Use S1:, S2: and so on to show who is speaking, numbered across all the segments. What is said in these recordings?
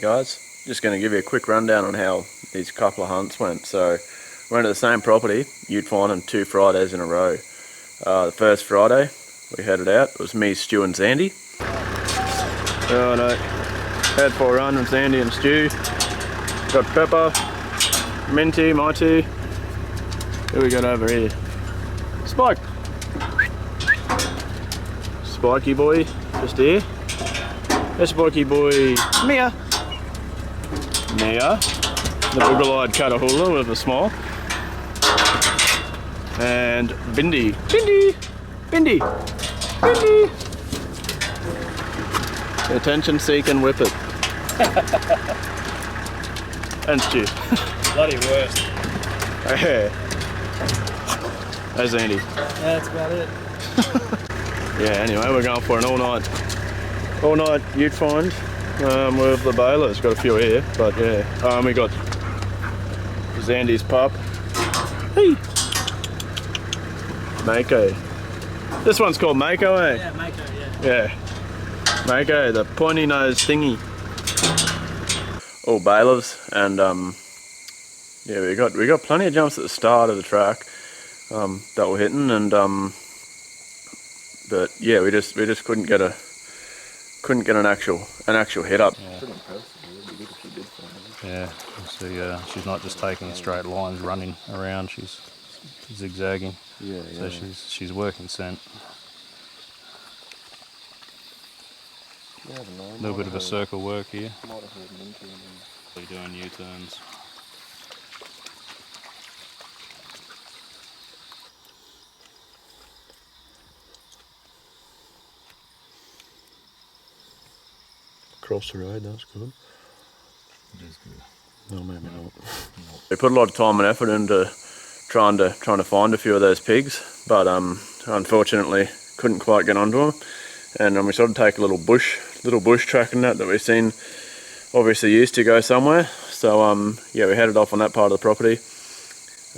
S1: guys. Just going to give you a quick rundown on how these couple of hunts went. So we went to the same property, you'd find on 2 Fridays in a row. The first Friday we headed out, it was me, Stu and Zandy. Oh no, had for a run with Zandy and Stu. Got Pepper, Minty, Mighty. Who we got over here? Spike! Spiky boy, just here. There's Spiky boy, Mia. Mia, the boogle-eyed Catahoula with a smile. And Bindi. Bindi! Bindi! Bindi! The attention-seeking whippet. And Stu.
S2: Bloody worst.
S1: Yeah. There's Andy.
S2: Yeah, that's about it.
S1: Yeah, anyway, we're going for an all-night ute find with the bailers. Got a few here, but yeah. We got Zandy's pup. Hey! Mako. This one's called Mako, eh?
S2: Yeah, Mako, yeah.
S1: Yeah. Mako, the pointy nose thingy. All bailers, and yeah, we got plenty of jumps at the start of the track that were hitting, and but yeah, we just couldn't get an actual hit up.
S3: Yeah, you see, she's not just taking straight lines, running around. She's zigzagging.
S1: Yeah.
S3: So she's working scent. A little bit of a circle work here. They're doing U-turns.
S1: Across the road, that's good.
S3: It is good.
S1: No, maybe not. We put a lot of time and effort into trying to find a few of those pigs, but unfortunately couldn't quite get onto them. And we sort of take a little bush tracking that we've seen obviously used to go somewhere. So yeah, we headed off on that part of the property,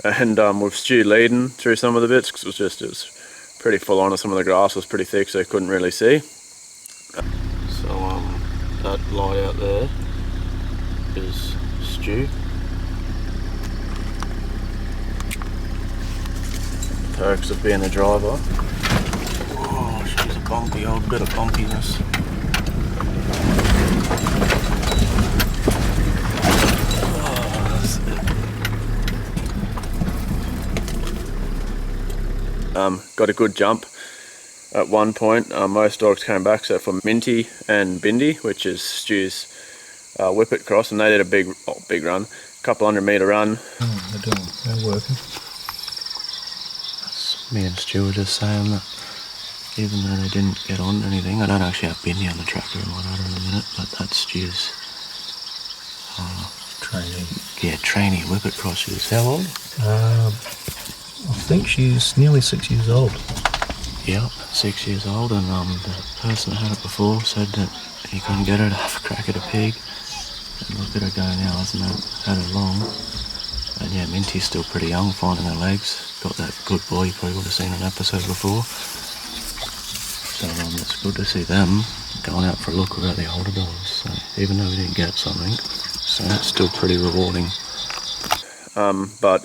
S1: and with Stu leading through some of the bits, because it was pretty full on, and some of the grass was pretty thick, so you couldn't really see. So that light out there is Stu. Perks of being a driver. Oh, she's a bumpy old bit of bumpiness. Oh, that's it. Got a good jump at one point. Most dogs came back except for Minty and Bindi, which is Stu's whippet cross, and they did a big run, couple 100-metre run.
S3: They're working.
S1: Me and Stu were just saying that even though they didn't get on anything, I don't actually have Bindi on the tractor and what in a minute, but that's Stu's trainee whippet cross. She's how old?
S3: I think she's nearly 6 years old.
S1: Yep, 6 years old, and the person that had it before said that he couldn't get her to have a crack at a pig. And look at her go now, hasn't had her long. And yeah, Minty's still pretty young, finding her legs. Got that good boy you probably would have seen an episode before. So it's good to see them going out for a look without the older dogs. So even though we didn't get something, so that's still pretty rewarding. But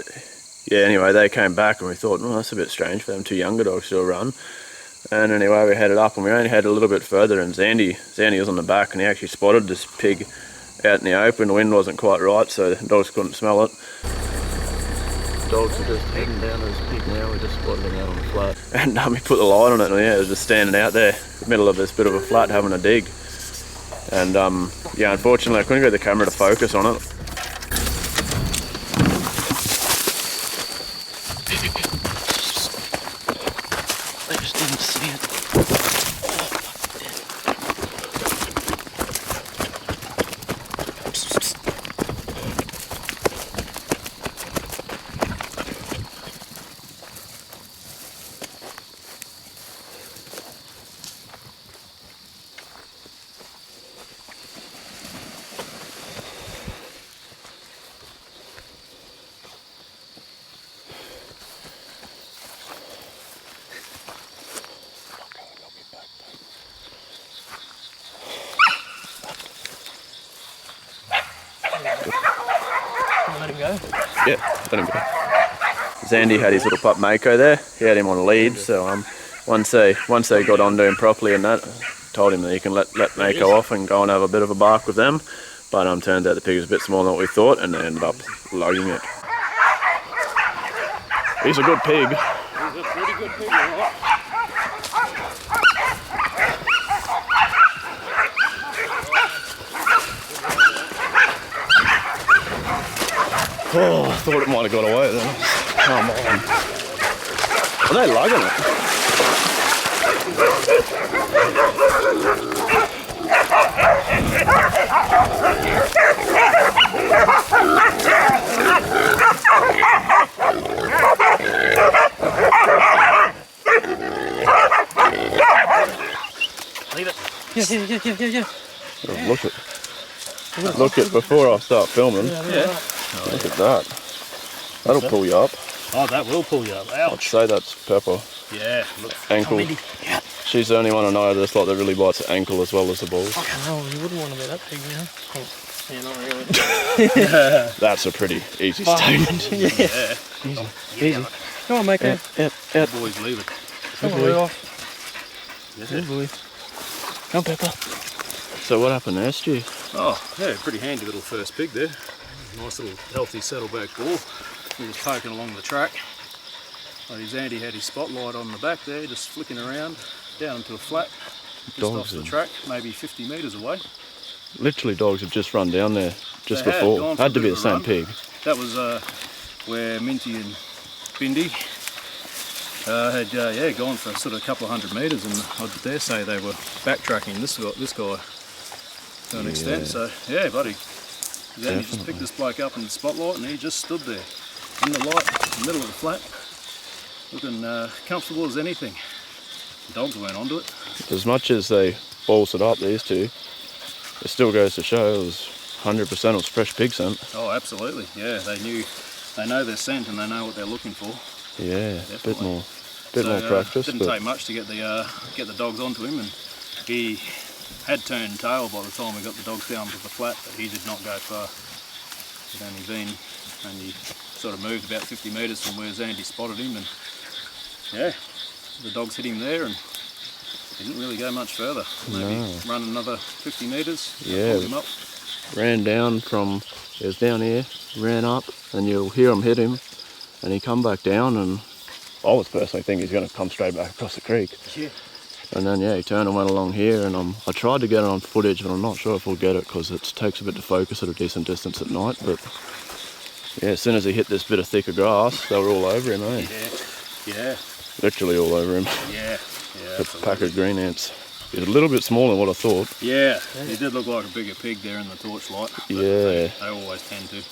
S1: yeah, anyway, they came back and we thought, well, that's a bit strange for them 2 younger dogs to run. And anyway, we headed up and we only had a little bit further, and Zandy was on the back, and he actually spotted this pig out in the open. The wind wasn't quite right, so the dogs couldn't smell it. Dogs are just heading down to this pig now. We just spotted him out on the flat, and we put the light on it, and yeah, it was just standing out there in the middle of this bit of a flat having a dig. And yeah, unfortunately I couldn't get the camera to focus on it. I just didn't see it.
S2: Let him go.
S1: Yeah, let him go. Zandy had his little pup Mako there. He had him on a lead, so once they got onto him properly and that, told him that he can let Mako off and go and have a bit of a bark with them. But turned out the pig was a bit smaller than what we thought, and they ended up lugging it. He's a good pig.
S2: He's a pretty good pig, right?
S1: Oh, I thought it might have got away then. Come on. Are they lugging it?
S2: Leave it. Yeah.
S1: Look at before I start filming.
S2: Yeah.
S1: Look at that. That'll pull you up.
S2: Oh, that will pull you up.
S1: I'd
S2: Ouch.
S1: say that's Pepper.
S2: Yeah. Look.
S1: Ankle.
S2: Yeah.
S1: She's the only one I know that's like that really bites the ankle as well as the balls.
S2: Fucking hell, you wouldn't want to be that pig, you know? Oh, yeah, not really.
S1: That's a pretty easy statement.
S2: Yeah.
S1: Easy.
S2: Come on, Mako.
S1: Out.
S2: Boys, leave it.
S1: Come on,
S2: Rudolph.
S1: Good boy. Come, Pepper. So what happened there, Stu?
S3: Oh, yeah, pretty handy little first pig there. Nice little healthy saddleback bull. He was poking along the track. His Andy had his spotlight on the back there, just flicking around down into a flat, just off the track, maybe 50 metres away.
S1: Literally, dogs had just run down there just
S3: They had
S1: before.
S3: gone for
S1: Had to
S3: a
S1: be
S3: bit
S1: the
S3: of a
S1: same
S3: run.
S1: pig.
S3: That was where Minty and Bindi had gone for sort of a couple of 100 metres, and I dare say they were backtracking this guy to an extent. So yeah, buddy, then he just picked this bloke up in the spotlight, and he just stood there in the light, in the middle of the flat, looking comfortable as anything. The dogs weren't onto it.
S1: As much as they balls it up, these two, it still goes to show it was 100% it was fresh pig scent.
S3: Oh, absolutely. Yeah, they know their scent and they know what they're looking for.
S1: Yeah,
S3: Definitely.
S1: a bit more practice.
S3: Didn't take much to get the dogs onto him, and he had turned tail by the time we got the dogs down to the flat, but he did not go far. He'd only been, and he sort of moved about 50 metres from where Zandy spotted him, and yeah, the dogs hit him there, and he didn't really go much further. Maybe run another 50 metres, pulled him up.
S1: Ran down from, it was down here, ran up, and you'll hear him hit him, and he come back down, and I was personally thinking he's going to come straight back across the creek.
S3: Yeah.
S1: And then he turned and went along here, and I tried to get it on footage, but I'm not sure if we'll get it because it takes a bit to focus at a decent distance at night. But yeah, as soon as he hit this bit of thicker grass, they were all over him, eh?
S3: Yeah.
S1: Literally all over him.
S3: Yeah.
S1: A pack of green ants. He's a little bit smaller than what I thought.
S3: Yeah, he did look like a bigger pig there in the torchlight.
S1: Yeah.
S3: They always tend to.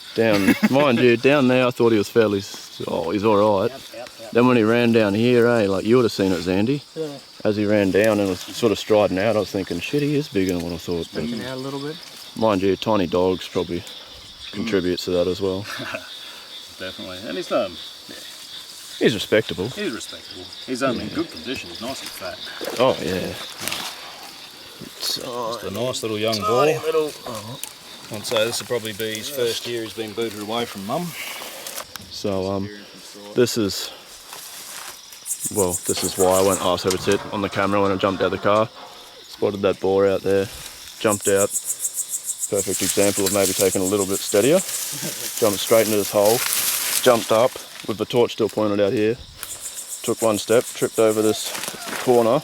S1: Mind you, down there I thought he was fairly, he's alright.
S2: Yep.
S1: Then when he ran down here, like you would have seen it, Zandy.
S2: Yeah.
S1: As he ran down and was sort of striding out, I was thinking, shit, he is bigger than what I thought. But
S2: Sticking out a little bit.
S1: mind you, tiny dogs probably contributes to that as well.
S3: Definitely. And he's
S1: He's respectable.
S3: He's respectable. He's only in good condition. He's nice and fat.
S1: Oh, yeah.
S3: Just a nice little young boar. I'd say this will probably be his first year he's been booted away from mum.
S1: So, this is why I went arse over tit on the camera when I jumped out of the car. Spotted that boar out there, jumped out. Perfect example of maybe taking a little bit steadier. Jumped straight into this hole, jumped up with the torch still pointed out here. Took one step, tripped over this corner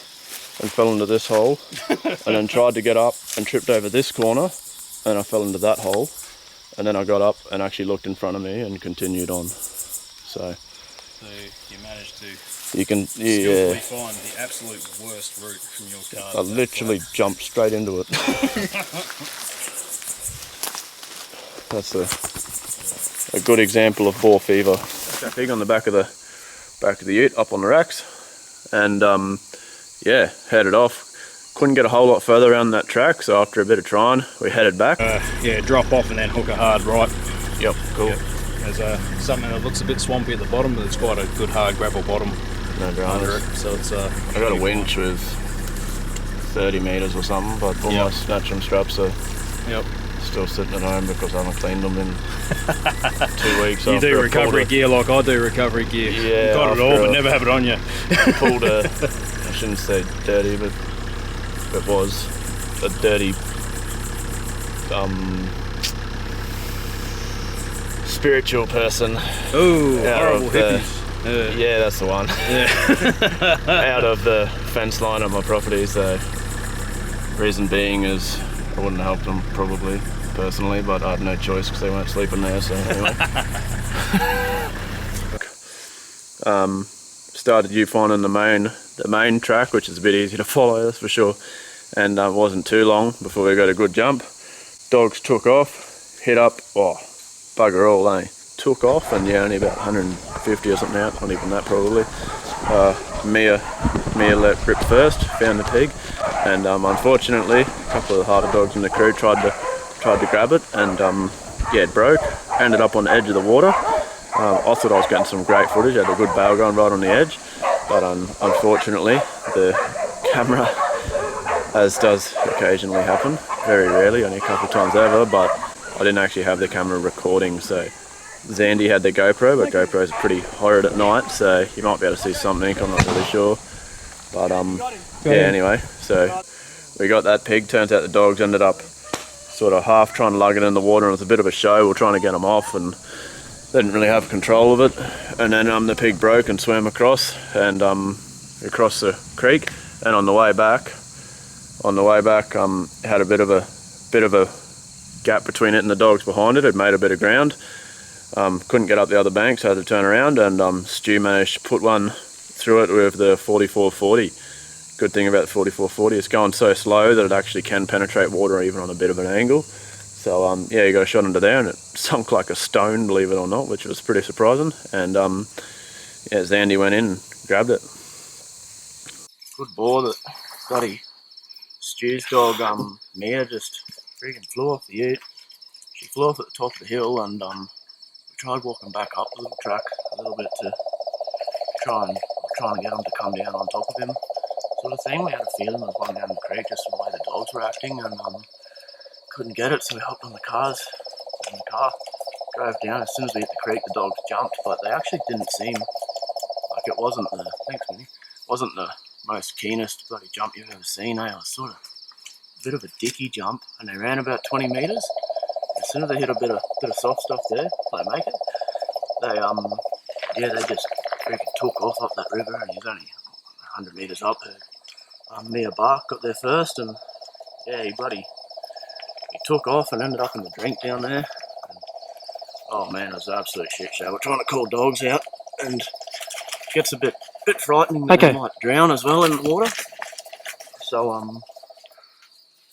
S1: and fell into this hole. And then tried to get up and tripped over this corner and I fell into that hole. And then I got up and actually looked in front of me and continued on. So
S3: you managed to
S1: skillfully
S3: find the absolute worst route from your car.
S1: I literally jumped straight into it. That's a good example of boar fever. That pig on the back of the ute up on the racks, and headed off. Couldn't get a whole lot further around that track, so after a bit of trying, we headed back.
S3: Drop off and then hook a hard right.
S1: Yep, cool.
S3: Yep. There's something that looks a bit swampy at the bottom, but it's quite a good hard gravel bottom
S1: No
S3: under
S1: dramas.
S3: it. So it's
S1: I got a winch with 30 metres or something, but all my snatch and straps are still sitting at home because I haven't cleaned them in 2 weeks.
S3: You do
S1: after I
S3: recovery gear like I do recovery gear.
S1: Yeah,
S3: You got it all, but never have it on you.
S1: pulled a, I shouldn't say dirty, but it was a dirty spiritual person.
S3: Oh,
S1: out
S3: horrible
S1: of the-
S3: hippies.
S1: Yeah, that's the one. Out of the fence line of my property. So reason being is I wouldn't have helped them probably personally, but I had no choice because they weren't sleeping there. So anyway, started you finding the main track, which is a bit easy to follow, that's for sure. And it wasn't too long before we got a good jump. Dogs took off, hit up. Oh, bugger all, eh? Took off, and yeah, only about 150 or something out, not even that probably. Mia let rip first, found the pig, and unfortunately a couple of the harder dogs in the crew tried to grab it, and yeah, it broke, ended up on the edge of the water. I thought I was getting some great footage, I had a good bail going right on the edge, but unfortunately the camera, as does occasionally happen, very rarely, only a couple of times over, but I didn't actually have the camera recording, so Zandy had the GoPro, but GoPros are pretty horrid at night, so you might be able to see something, I'm not really sure. But yeah, anyway, so we got that pig. Turns out the dogs ended up sort of half trying to lug it in the water, and it was a bit of a show. We're trying to get them off, and they didn't really have control of it. And then the pig broke and swam across, and across the creek. And on the way back, it had a bit of a gap between it and the dogs behind it. It made a bit of ground. Couldn't get up the other bank, so I had to turn around, and Stu managed to put one through it with the 4440. Good thing about the 4440, it's going so slow that it actually can penetrate water even on a bit of an angle. So yeah, you got a shot into there, and it sunk like a stone, believe it or not, which was pretty surprising. And yeah, Zandy went in and grabbed it. Good boar that bloody Stu's dog, Mia, just freaking flew off the ute. She flew off at the top of the hill, and we tried walking back up the little track a little bit to try and get them to come down on top of him, sort of thing. We had a feeling there was one down the creek, just the way the dogs were acting, and couldn't get it, so we hopped on the car, drove down. As soon as we hit the creek, the dogs jumped, but they actually didn't seem like it wasn't the, thanks Minnie, wasn't the most keenest bloody jump you've ever seen, eh? It was sort of a bit of a dicky jump, and they ran about 20 metres. As soon as they hit a bit of soft stuff there, they make it. They yeah, they just freaking took off up that river, and he's only 100 metres up. Mia Bark got there first, and yeah, he took off and ended up in the drink down there. And, oh man, it was an absolute shit show. We're trying to call dogs out, and it gets a bit frightening that they might drown as well in the water. So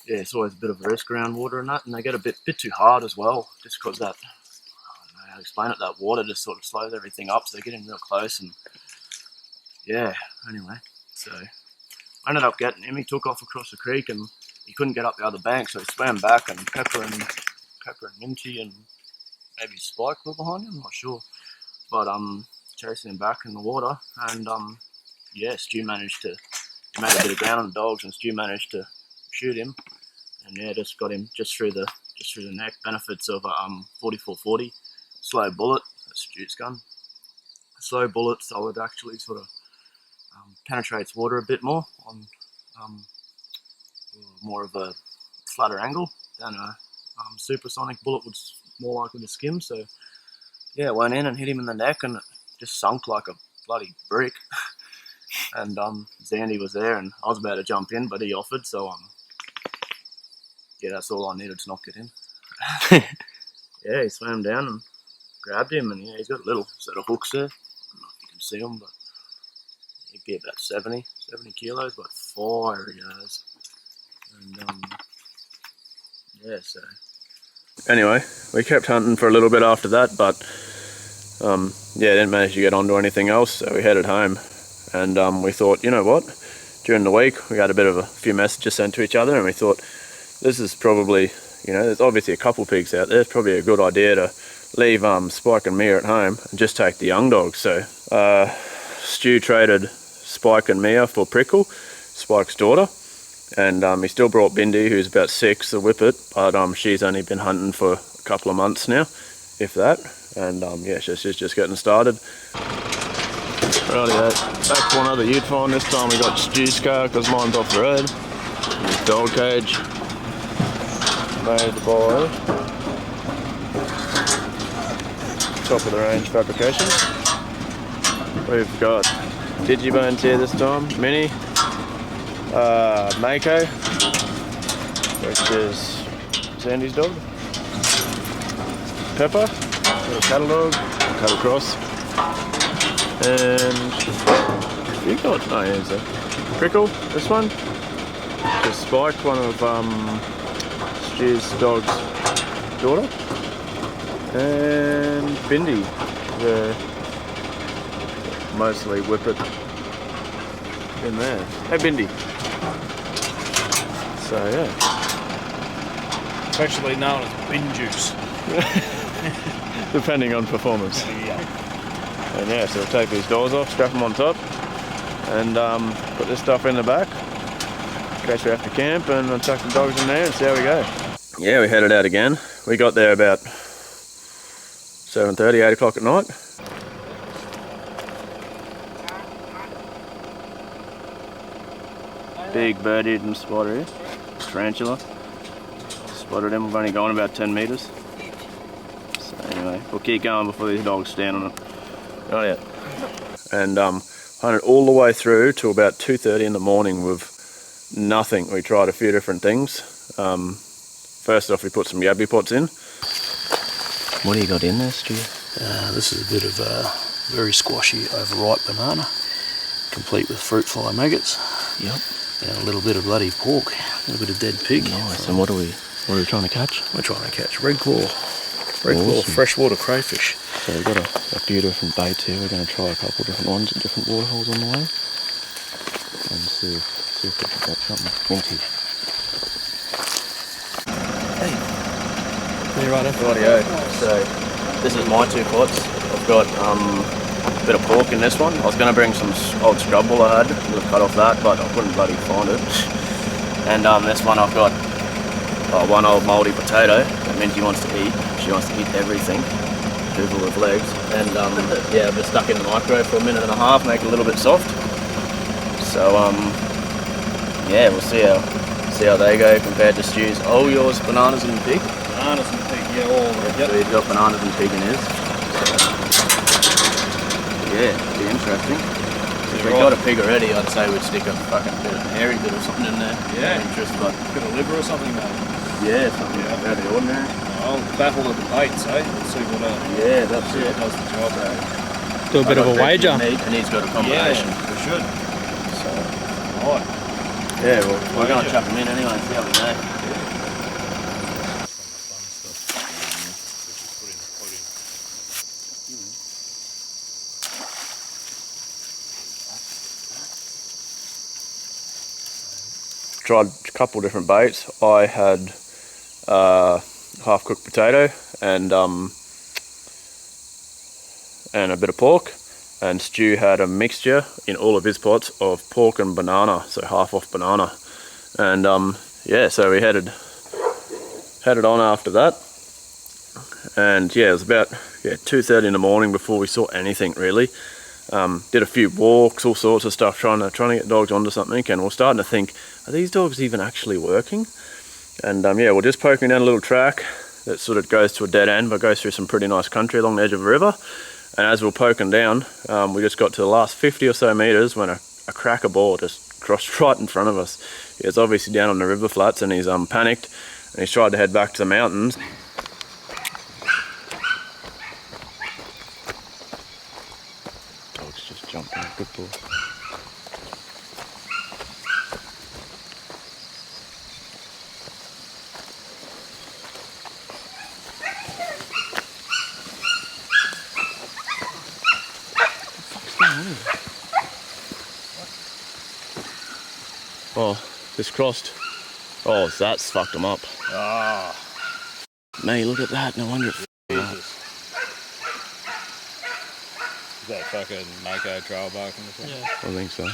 S1: yeah, it's always a bit of a risk around water and that, and they get a bit too hard as well, just because that, I don't know how to explain it, that water just sort of slows everything up, so they get in real close. And yeah, anyway, so I ended up getting him. He took off across the creek, and he couldn't get up the other bank, so he swam back, and Pepper and Minty and maybe Spike were behind him, I'm not sure, but chasing him back in the water. And yeah, Stu managed to, he made a bit of ground on the dogs, and Stu managed to shoot him, and yeah, just got him just through the neck. Benefits of a 4440 slow bullet. That's Stu's gun. A slow bullet, so it actually sort of penetrates water a bit more on more of a flatter angle than a supersonic bullet would more likely to skim. So yeah, went in and hit him in the neck, and it just sunk like a bloody brick. And Zandy was there, and I was about to jump in, but he offered, so yeah, that's all I needed to knock it in. Yeah, he swam down and grabbed him, and yeah, he's got a little set of hooks there. I don't know if you can see them, but he'd be about 70 kilos, but fiery as. And yeah, so anyway, we kept hunting for a little bit after that, but yeah, didn't manage to get onto anything else, so we headed home. And we thought, you know what, during the week we got a few messages sent to each other, and we thought, this is probably, you know, there's obviously a couple pigs out there, it's probably a good idea to leave Spike and Mia at home and just take the young dogs. So Stu traded Spike and Mia for Prickle, Spike's daughter,
S3: And he still brought Bindi, who's about 6, the whippet, but she's only been hunting for a couple of months now, if that. And yeah, she's just getting started. Rightio, back for another ute find. This time we got Stu's car because mine's off the road. His dog cage made by top of the range fabrication. We've got Digibones here this time, Mini, Mako, which is Sandy's dog, Pepper, got a cattle dog, cattle cross, and you got, oh yeah, so Prickle, this one, just Spike, one of Stu's dog's daughter, and Bindi, the mostly whippet in there. Hey Bindi. So yeah.
S2: Actually known as bin juice.
S3: Depending on performance.
S2: Yeah.
S3: And yeah, so we'll take these doors off, strap them on top, and put this stuff in the back in case we have to camp, and I'll chuck the dogs in there and see how we go. Yeah, we headed out again. We got there about 7:30, 8 o'clock at night. Big bird-eating spider here, tarantula. Spotted him, we've only gone about 10 metres. So anyway, we'll keep going before these dogs stand on it. Oh yeah. And hunted all the way through to about 2:30 in the morning with nothing. We tried a few different things. First off, we put some yabby pots in. What do you got in there, Stu?
S2: This is a bit of a very squashy, overripe banana, complete with fruit fly maggots.
S3: Yep.
S2: And a little bit of bloody pork, a little bit of dead pig.
S3: Nice. And what are we trying to catch?
S2: We're trying to catch red claw
S3: Awesome.
S2: freshwater crayfish.
S3: So we've got a few different baits here. We're going to try a couple different ones at different waterholes on the way, and see if we can catch something pointy.
S2: Hey, there, righto.
S3: Rightio. So this is my 2 pots. I've got a bit of pork in this one. I was going to bring some old scrub wool I had, would have cut off that, but I couldn't bloody find it. And this one I've got one old mouldy potato that Minty wants to eat. She wants to eat everything, hoover with legs. And yeah, I've just stuck in the microwave for a minute and a half, make it a little bit soft. So yeah, we'll see how they go compared to Stu's. Oh, yours bananas and pig?
S2: Bananas and pig, yeah, all right.
S3: So he's got bananas and pig in his. Yeah, it'll be interesting. If we got a pig already, I'd say we'd stick a fucking bit of hairy bit or something in there.
S2: Yeah.
S3: Interest, but
S2: Bit of liver or something, mate.
S3: yeah, something out of the ordinary.
S2: I'll battle of the baits, eh? Let's see what
S3: Yeah, that's
S2: see
S3: it.
S2: what does the job.
S4: Do a bit of a wager.
S3: Meat and he's got a combination.
S2: Yeah, we should.
S3: So
S2: Right.
S3: yeah, well, we're going to chuck them in anyway and see how we go. Tried a couple different baits. I had half-cooked potato and a bit of pork, and Stu had a mixture in all of his pots of pork and banana, so half off banana. And yeah, so we headed on after that, and yeah, it was about 2:30 in the morning before we saw anything really. Did a few walks, all sorts of stuff, trying to get dogs onto something, and we're starting to think, are these dogs even actually working? And yeah, we're just poking down a little track that sort of goes to a dead end, but goes through some pretty nice country along the edge of a river. And as we're poking down, we just got to the last 50 or so metres when a cracker boar just crossed right in front of us. He's obviously down on the river flats, and he's panicked, and he's tried to head back to the mountains. Dog's just jumping, good boy. Oh, this crossed. Oh, that's fucked them up.
S2: Ah.
S3: Mate, look at that. No wonder.
S2: Jesus. Is that fucking Mako trail barking or something?
S4: Yeah.
S3: I think so.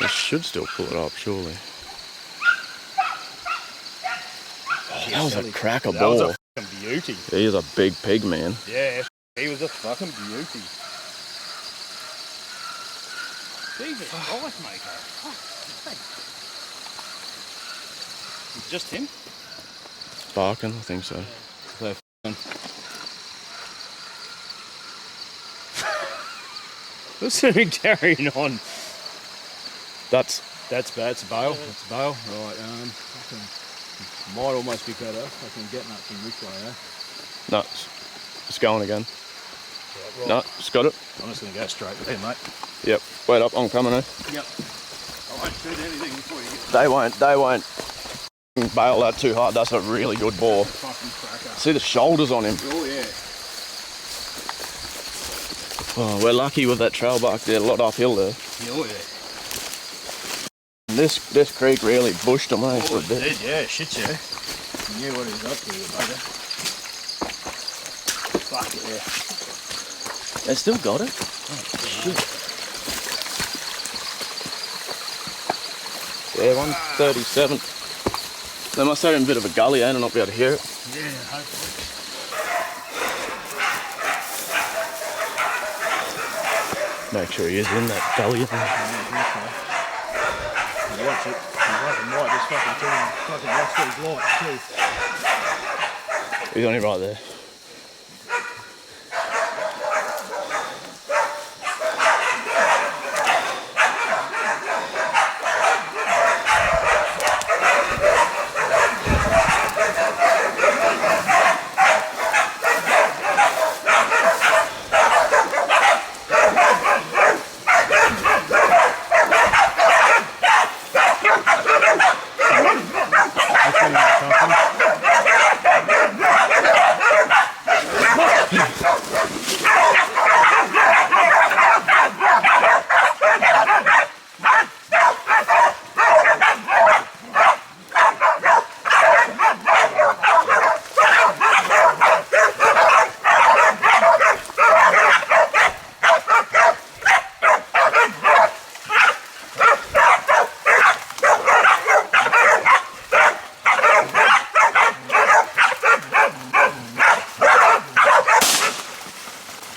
S1: It should still pull it up, surely. Oh, that was a cracker
S3: That was
S1: ball.
S3: a fucking beauty.
S1: He is a big pig, man.
S3: Yeah, he was a fucking beauty. Jesus Christ, mate. Just him?
S1: Barking, I think so.
S3: So listen to me carrying on.
S1: That's
S3: That's bad. It's a bail. It's a bail. Right. Fucking might almost be better. Fucking getting up from this way, eh?
S1: no, it's going again.
S3: Right.
S1: No, it's got it.
S3: I'm just gonna go straight there, mate.
S1: Yep. Wait up, I'm coming.
S3: Yep. I won't shoot anything before you get
S1: They won't bail that too hard. That's a really good ball.
S3: fucking cracker.
S1: See the shoulders on him.
S3: Oh yeah.
S1: Oh, we're lucky with that trail bark there. A lot uphill there.
S3: Oh yeah.
S1: This creek really bushed him, eh?
S3: Oh,
S1: for a
S3: it
S1: bit.
S3: did, yeah, shit, yeah. You knew what he was up to, you bugger. Fuck yeah.
S1: They still got it. Yeah, 137. They must have in a bit of a gully, eh, and not be able to hear it.
S3: Yeah, hopefully.
S1: Make sure he is in that gully.
S3: Watch it. Fucking light, just fucking turn him. Fucking watch these lights too.
S1: He's only right there.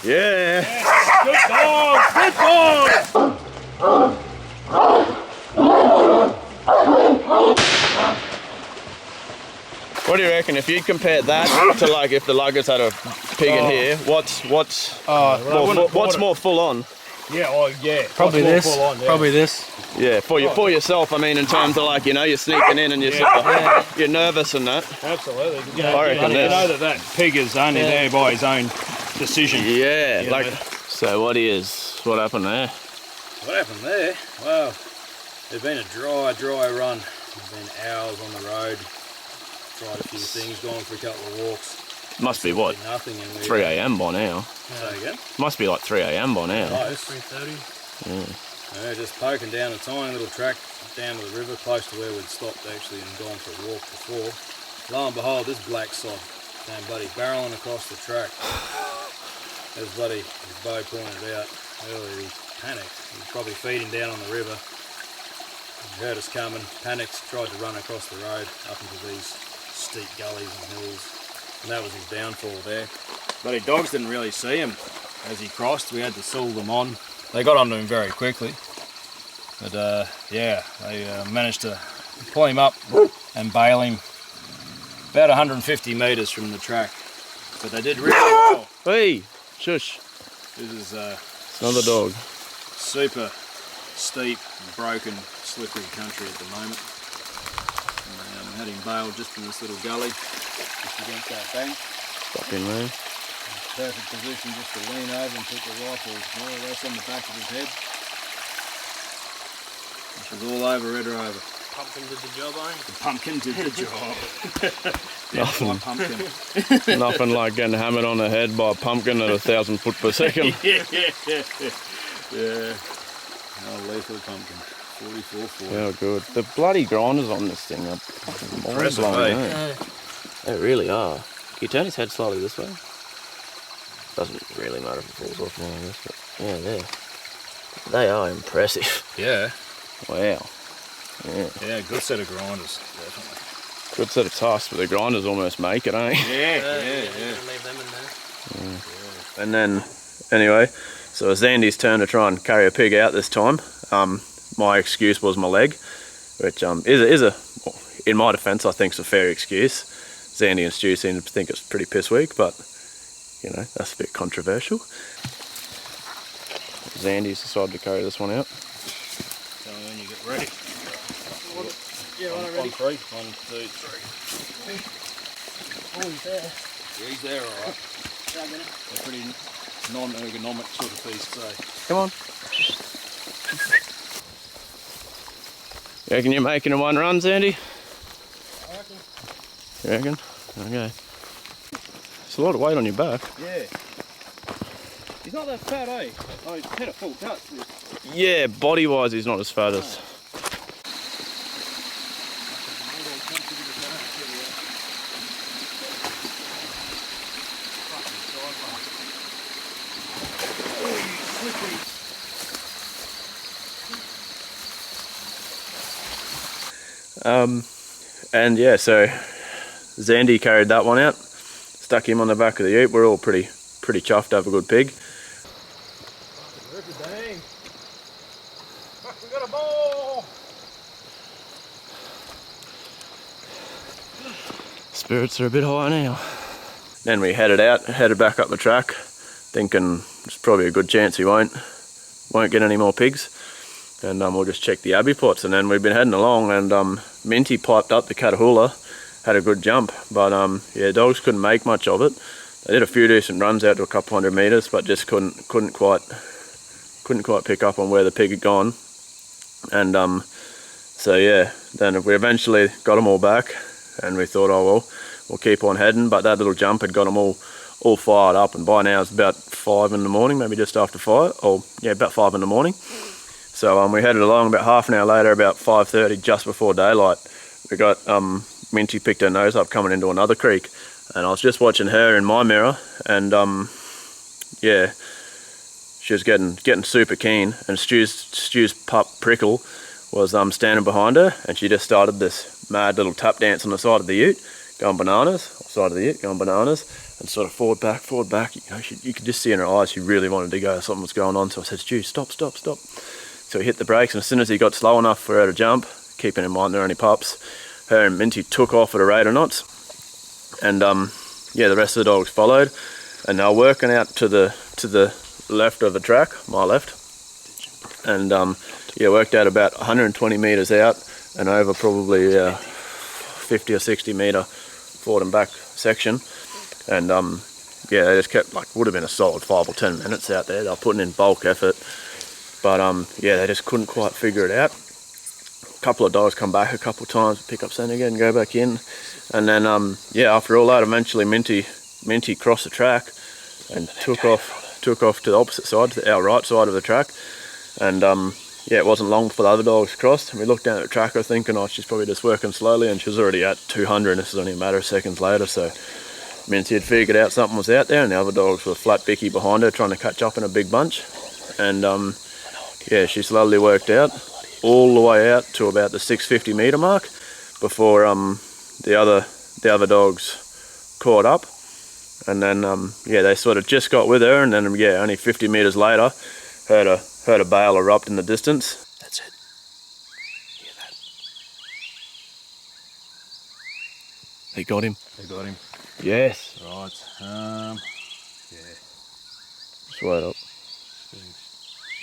S1: Yeah.
S3: Good dog! Good dog!
S1: What do you reckon? If you'd compare that to like if the luggers had a pig in here, what's more full on?
S3: Yeah, oh yeah.
S4: Probably
S3: Much more
S4: this.
S3: full on, yeah.
S4: Probably this.
S1: Yeah, for yourself. I mean, in terms of like you're sneaking in and you're nervous and that.
S3: Absolutely.
S1: I reckon
S3: you
S1: this.
S3: know that pig is only there by his own decision.
S1: Yeah,
S3: Yeah,
S1: like.
S3: but-
S1: So what happened there?
S2: What happened there? Well, there's been a dry run. There's been hours on the road. Tried a few things, gone for a couple of walks.
S1: Must be what?
S2: Did nothing, and we
S1: 3 a.m. by now.
S2: Say again?
S1: Must be like 3 a.m. by now.
S2: Close.
S4: 3:30.
S2: Yeah, just poking down a tiny little track down to the river, close to where we'd stopped actually and gone for a walk before. Lo and behold, this black sod came bloody barreling across the track. As bloody his bow pointed out earlier, he panicked. He was probably feeding down on the river. He heard us coming, panicked, tried to run across the road up into these steep gullies and hills. And that was his downfall there. But his dogs didn't really see him as he crossed. We had to seal them on. They got onto him very quickly. But yeah, they managed to pull him up and bail him about 150 metres from the track. But they did really well.
S1: Hey, shush.
S2: This is
S1: It's another dog.
S2: super steep, broken, slippery country at the moment. Had him bailed just in this little gully, just against that bank.
S1: Fucking man.
S2: Perfect position just to lean over and put the rifle more or less on the back of his head. Which was all over Red Rover.
S4: Pumpkin did the job, eh?
S2: The pumpkin did the job.
S1: Nothing.
S2: Pumpkin.
S1: Nothing like getting hammered on the head by a pumpkin at 1,000 foot per second.
S2: Yeah. Oh, lethal pumpkin. 44.
S1: Yeah, good. The bloody grinders on this thing are fucking
S2: Impressive,
S1: mind-blowing,
S2: eh?
S1: eh? They really are. Can you turn his head slightly this way? Doesn't really matter if it falls off now, I guess, but yeah, they are impressive.
S2: Yeah.
S3: Wow. Yeah.
S2: Yeah, good set of grinders, definitely.
S3: Good set of tusks, but the grinders almost make it, eh?
S2: Yeah.
S4: Leave them in there.
S3: Yeah. And then, anyway, so it's Andy's turn to try and carry a pig out this time. My excuse was my leg, which is a, in my defence, I think it's a fair excuse. Zandy and Stu seem to think it's pretty piss weak, but you know, that's a bit controversial. Zandy's decided to carry this one out.
S2: Tell me when you get ready.
S4: Yeah,
S2: on
S4: ready.
S2: 3. 1, 2, 3.
S4: Oh, he's there.
S2: Yeah, he's there, alright.
S4: Yeah,
S2: They're pretty non-ergonomic sort of beasts, eh?
S3: Come on. You reckon you're making a one run, Zandy?
S4: I reckon.
S3: You reckon? Okay. It's a lot of weight on your back.
S2: Yeah. He's not that fat, eh? Oh, he's had a full cut.
S3: Yeah, body-wise he's not as fat as... And yeah, so Zandy carried that one out, stuck him on the back of the ute. We're all pretty chuffed to have a good pig.
S2: Dang. We got a ball.
S3: Spirits are a bit high now. Then we headed back up the track, thinking there's probably a good chance we won't get any more pigs. And we'll just check the abbey pots. And then we've been heading along, and Minty piped up the Catahoula, had a good jump, but yeah, dogs couldn't make much of it. They did a few decent runs out to a couple 100 metres, but just couldn't quite pick up on where the pig had gone. And so yeah, then we eventually got them all back, and we thought, oh well, we'll keep on heading. But that little jump had got them all fired up, and by now it's about 5 in the morning, maybe just after 5, or yeah, about 5 in the morning. So we headed along. About half an hour later, about 5:30, just before daylight, we got Minty picked her nose up coming into another creek, and I was just watching her in my mirror, and yeah, she was getting super keen, and Stu's pup Prickle was standing behind her, and she just started this mad little tap dance on the side of the ute, going bananas, side of the ute, going bananas, and sort of forward back. You know, you could just see in her eyes she really wanted to go. Something was going on. So I said, Stu, stop. So he hit the brakes, and as soon as he got slow enough for her to jump, keeping in mind they're only pups, her and Minty took off at a rate of knots, and yeah, the rest of the dogs followed, and they were working out to the left of the track, my left, and yeah, worked out about 120 metres out and over probably 50 or 60 metre forward and back section, and yeah, they just kept, like, would have been a solid 5 or 10 minutes out there. They were putting in bulk effort. But yeah, they just couldn't quite figure it out. A couple of dogs come back a couple of times, pick up scent again, go back in, and then yeah, after all that, eventually Minty crossed the track and took off to the opposite side, to our right side of the track, and yeah, it wasn't long before the other dogs crossed. And we looked down at the tracker, thinking, oh, she's probably just working slowly, and she was already at 200. And this is only a matter of seconds later. So Minty had figured out something was out there, and the other dogs were flat bicky behind her, trying to catch up in a big bunch, and yeah, she slowly worked out all the way out to about the 650 metre mark before the other dogs caught up, and then yeah, they sort of just got with her, and then yeah, only 50 metres later, heard a bale erupt in the distance. That's it. Hear that? They got him.
S2: They got him.
S3: Yes.
S2: Right. Yeah.
S3: Just wait up.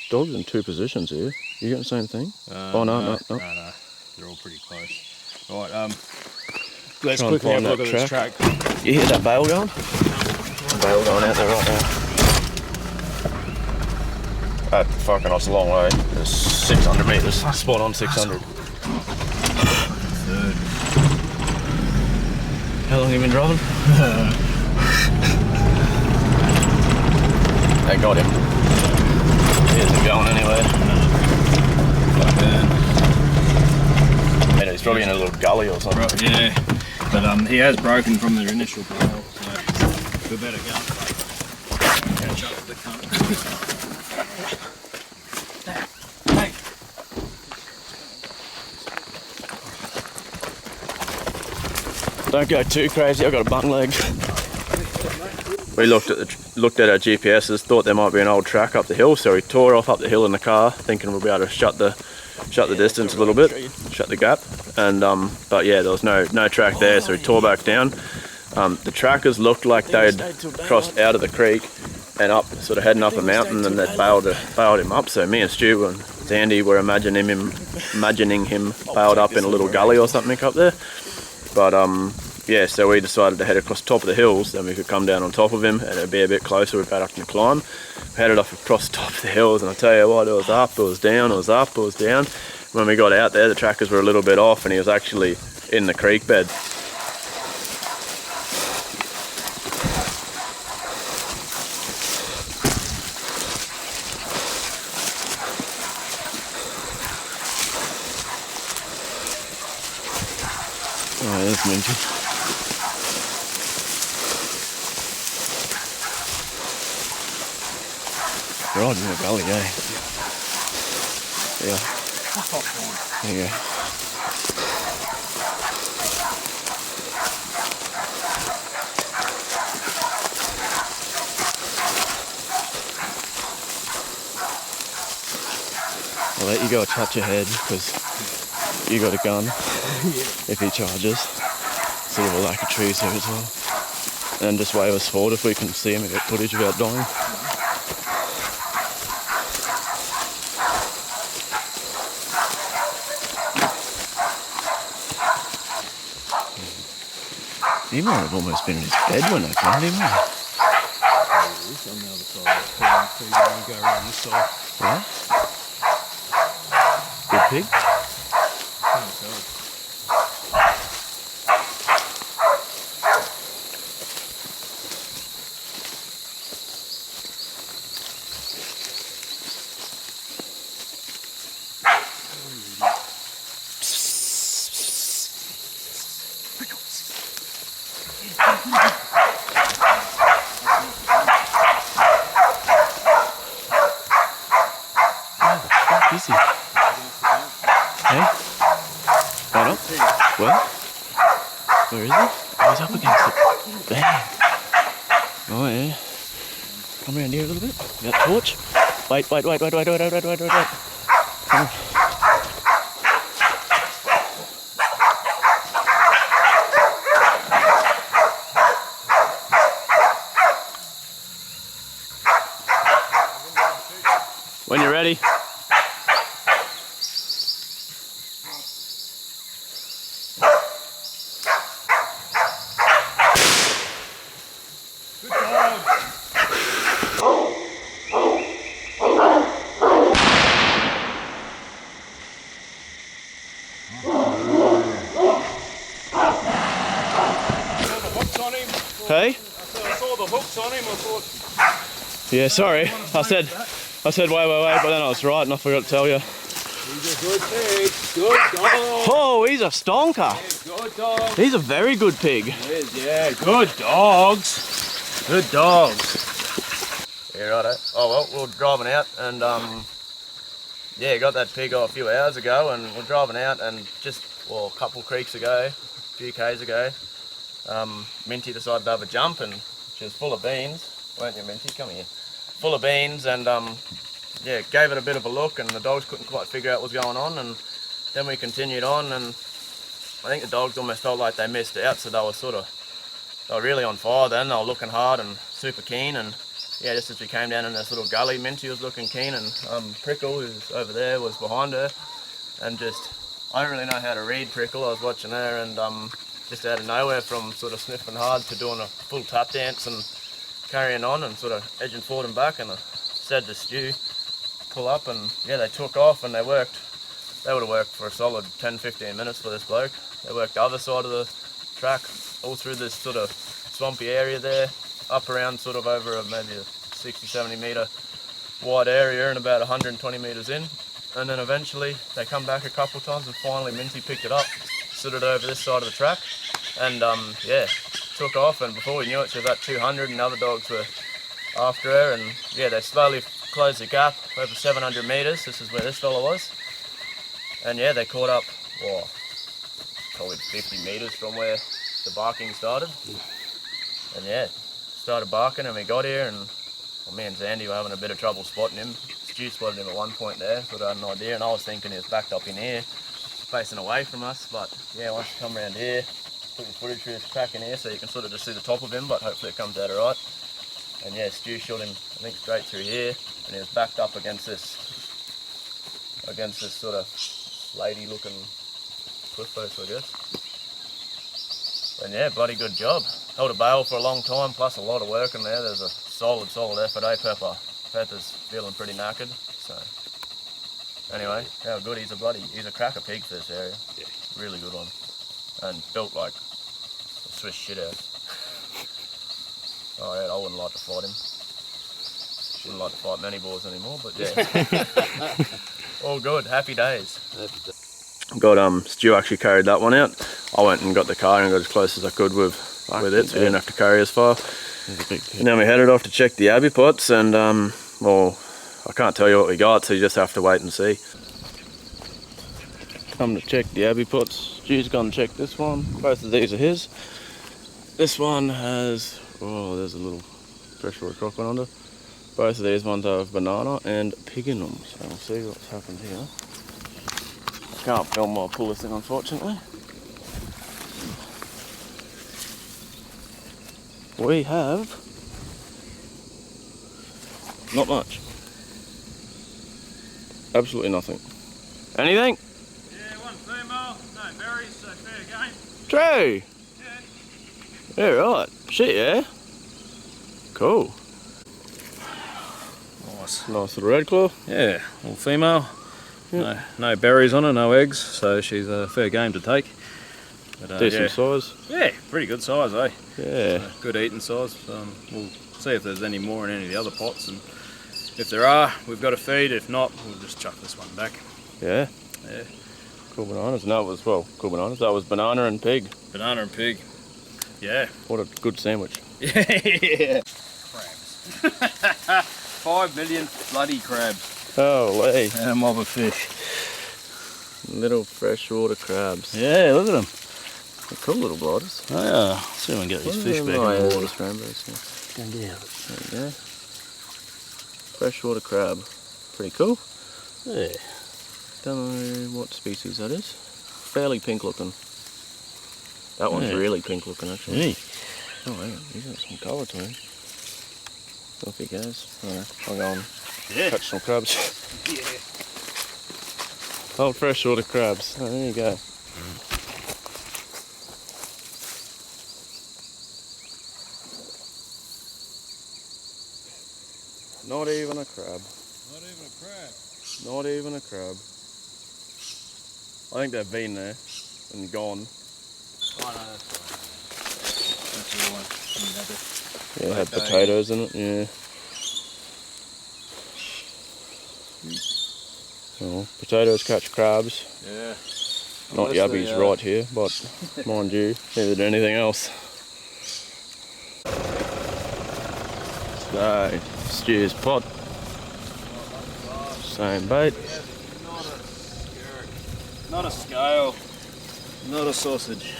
S3: Dogs in 2 positions here. You getting the same thing? Oh no.
S2: They're all pretty close. Right, let's
S3: Try and
S2: quickly have
S3: find
S2: a look
S3: that
S2: at this track.
S3: You hear that bale going? Bale going out there right now. That fucking, that's a long way. It's 600 metres. Spot on 600. How long have you been driving? They got him. He isn't going anywhere. He's probably in a little gully or something.
S2: Right, yeah, but he has broken from their initial bale, so we better go. Catch up with the cunt.
S1: Don't go too crazy, I've got a bung leg. We looked at our GPSs, thought there might be an old track up the hill, so we tore off up the hill in the car, thinking we'll be able to shut the distance a little bit, shut the gap. And but yeah, there was no track there, so we tore back down. The trackers looked like they'd crossed out of the creek and up, sort of heading up a mountain, and they'd bailed him up. So me and Stu and Sandy were imagining him bailed up in a little gully or something up there. But yeah, so we decided to head across the top of the hills, then we could come down on top of him and it'd be a bit closer, we'd better can climb. We headed off across the top of the hills, and I tell you what, it was up, it was down, it was up, it was down. When we got out there, the trackers were a little bit off and he was actually in the creek bed. Oh, there's Minty. Right in the gully, eh? Yeah. There you go. I'll let you go touch your head because you got a gun. If he charges. Sort of a lack of trees here as well. And just wave us forward if we can see him and get footage without dying. He might have almost been in his bed when I found him.
S3: He's on the other side. So you go around this side.
S1: What? Good pig? Is he? Hey? Right up? Where? Where is he? Oh, he's up against it. Bang! Oh yeah. Come around here a little bit. You got the torch? Wait. Come on. When you're ready. Hey?
S2: I saw the hooks on him, I thought...
S1: Yeah, sorry. I said wait, but then I was right and I forgot to tell you.
S2: He's a good pig. Good dog.
S1: Oh, he's a stonker.
S2: Yeah, good dog.
S1: He's a very good pig.
S2: He is, yeah. Good dogs. Good dogs.
S1: Yeah, righto. Oh well, we were driving out and yeah, got that pig a few hours ago, and we're driving out and just, well, a couple creeks ago, a few k's ago, Minty decided to have a jump, and she was full of beans, weren't you, Minty? Come here. Full of beans, and yeah, gave it a bit of a look, and the dogs couldn't quite figure out what was going on, and then we continued on, and I think the dogs almost felt like they missed out, so they were really on fire then. They were looking hard and super keen, and yeah, just as we came down in this little gully, Minty was looking keen, and Prickle, who's over there, was behind her, and just, I don't really know how to read Prickle. I was watching her, and just out of nowhere, from sort of sniffing hard to doing a full tap dance and carrying on and sort of edging forward and back, and I said to Stu, pull up, and yeah, they took off, and they would have worked for a solid 10-15 minutes for this bloke. They worked the other side of the track, all through this sort of swampy area there, up around sort of over maybe a 60-70 metre wide area and about 120 metres in, and then eventually they come back a couple of times, and finally Minty picked it up, stood it over this side of the track, and yeah, took off, and before we knew it, she was about 200, and other dogs were after her, and yeah, they slowly closed the gap over 700 metres. This is where this fella was, and yeah, they caught up, well, probably 50 metres from where the barking started. And yeah, started barking and we got here and well, me and Zandy were having a bit of trouble spotting him. Stu spotted him at one point there, so I had an idea, and I was thinking he was backed up in here, facing away from us, but yeah, once you come around here, took the footage through this crack in here so you can sort of just see the top of him, but hopefully it comes out alright. And yeah, Stu shot him, I think, straight through here, and he was backed up against this sort of lady looking cliff post, I guess. And yeah, bloody good job. Held a bale for a long time, plus a lot of work in there. There's a solid effort, eh, Pepper? Pepper's feeling pretty knackered, so. Anyway, how good, he's a cracker pig for this area.
S3: Yeah.
S1: Really good one. And built like a Swiss shit house. Alright, I wouldn't like to fight him. Wouldn't like to fight many boars anymore, but yeah. All good, happy days. Got Stu actually carried that one out. I went and got the car and got as close as I could with it, so we didn't have to carry as far. And then we headed off to check the abbey pots, and well, I can't tell you what we got, so you just have to wait and see. Come to check the abbey pots. Stu's gonna check this one. Both of these are his. This one has, oh, there's a little freshwater croc one under. Both of these ones have banana and pig in them, so we'll see what's happened here. I can't film while I pull this in, unfortunately. We have not much. Absolutely nothing. Anything?
S3: Yeah, one female, no berries, so fair game.
S1: True.
S3: Yeah.
S1: Yeah, right. Shit, yeah. Cool.
S3: Nice.
S1: Nice little red claw.
S3: Yeah, all female.
S1: Yep.
S3: No berries on her, no eggs, so she's a fair game to take. But,
S1: Decent
S3: yeah.
S1: size.
S3: Yeah, pretty good size, eh?
S1: Yeah.
S3: Good eating size. We'll see if there's any more in any of the other pots, and if there are, we've got a feed. If not, we'll just chuck this one back.
S1: Yeah.
S3: Yeah.
S1: Cool bananas. No, it was, well, cool bananas. That was banana and pig.
S3: Banana and pig. Yeah.
S1: What a good sandwich.
S3: Yeah. Crabs. 5 million bloody crabs.
S1: Holy.
S3: And a mob of fish.
S1: Little freshwater crabs.
S3: Yeah, look at them.
S1: They're cool little gliders.
S3: Oh, yeah. See if we can get these fish back in the water.
S1: Rainbows, yeah.
S4: Going down.
S1: There you go. Freshwater crab. Pretty cool.
S4: Yeah.
S1: Don't know what species that is. Fairly pink looking. That one's
S4: Yeah.
S1: really pink looking actually.
S4: Yeah.
S1: Oh hang on, he's got some colour to him. Off he goes. I'll go and catch some crabs.
S3: Yeah.
S1: Old freshwater crabs. Oh, there you go. Not even a crab.
S3: Not even a crab.
S1: Not even a crab. I think they've been there and gone.
S3: Oh no, that's fine. That's your one. You have it.
S1: Yeah, it had
S3: Okay.
S1: potatoes in it, yeah. Well, potatoes catch crabs.
S3: Yeah.
S1: Not
S3: Unless
S1: yabbies
S3: they,
S1: right here, but mind you, neither did anything else. So, Stu's pot. Same bait.
S3: Not a scale. Not a sausage.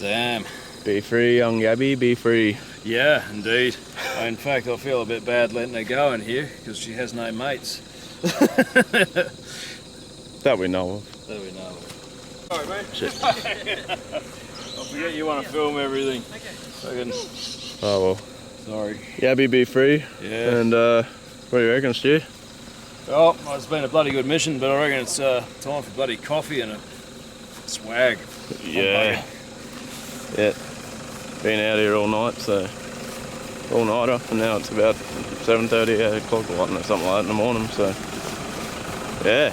S3: Damn.
S1: Be free, young yabby, be free.
S3: Yeah, indeed. In fact, I feel a bit bad letting her go in here because she has no mates.
S1: That we know of.
S3: There we know. Sorry, mate.
S1: Shit.
S3: I forget you want to film everything. Fucking
S1: Oh well.
S3: sorry.
S1: Yabby, be free.
S3: Yeah.
S1: And what do you reckon, Stu?
S3: Well, it's been a bloody good mission, but I reckon it's time for bloody coffee and a swag.
S1: Yeah. Yeah. Been out here all night, so all nighter, and now it's about 7:30, 8 o'clock or something like that in the morning. So yeah.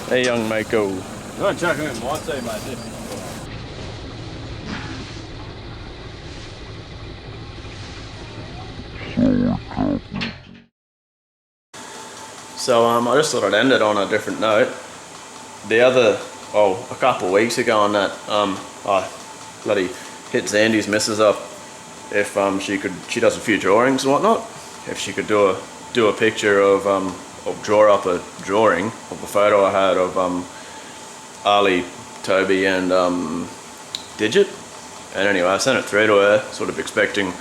S1: Hey, young Mako.
S3: Go and chuck him in my team, mate.
S1: So I just thought I'd end it on a different note. A couple of weeks ago on that, I bloody hit Zandy's missus up if she does a few drawings and whatnot. If she could do a picture of or draw up a drawing of the photo I had of Ali, Toby, and digit. And anyway, I sent it through to her, sort of expecting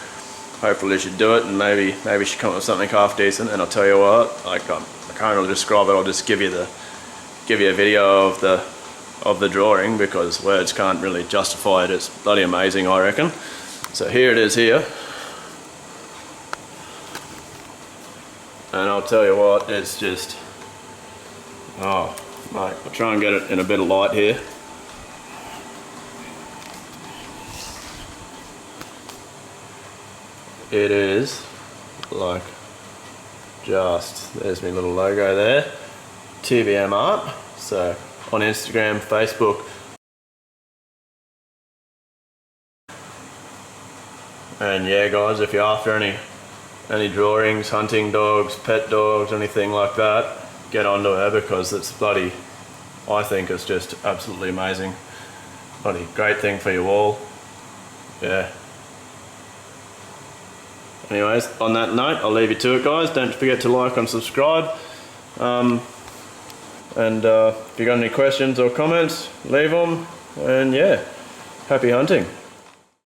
S1: hopefully she'd do it, and maybe she'd come up with something half decent. And I'll tell you what, I can't really describe it. I'll just give you a video of the drawing, because words can't really justify it. It's bloody amazing, I reckon. So here it is here. And I'll tell you what, it's just, oh mate, I'll try and get it in a bit of light here. It is like just, there's my little logo there, TVM art. So on Instagram, Facebook, and yeah guys, if you're after any drawings, hunting dogs, pet dogs, anything like that, get onto her, because it's bloody, I think it's just absolutely amazing. Bloody great thing for your wall. Yeah. Anyways, on that note, I'll leave you to it, guys. Don't forget to like and subscribe. And if you got any questions or comments, leave them. And yeah, happy hunting.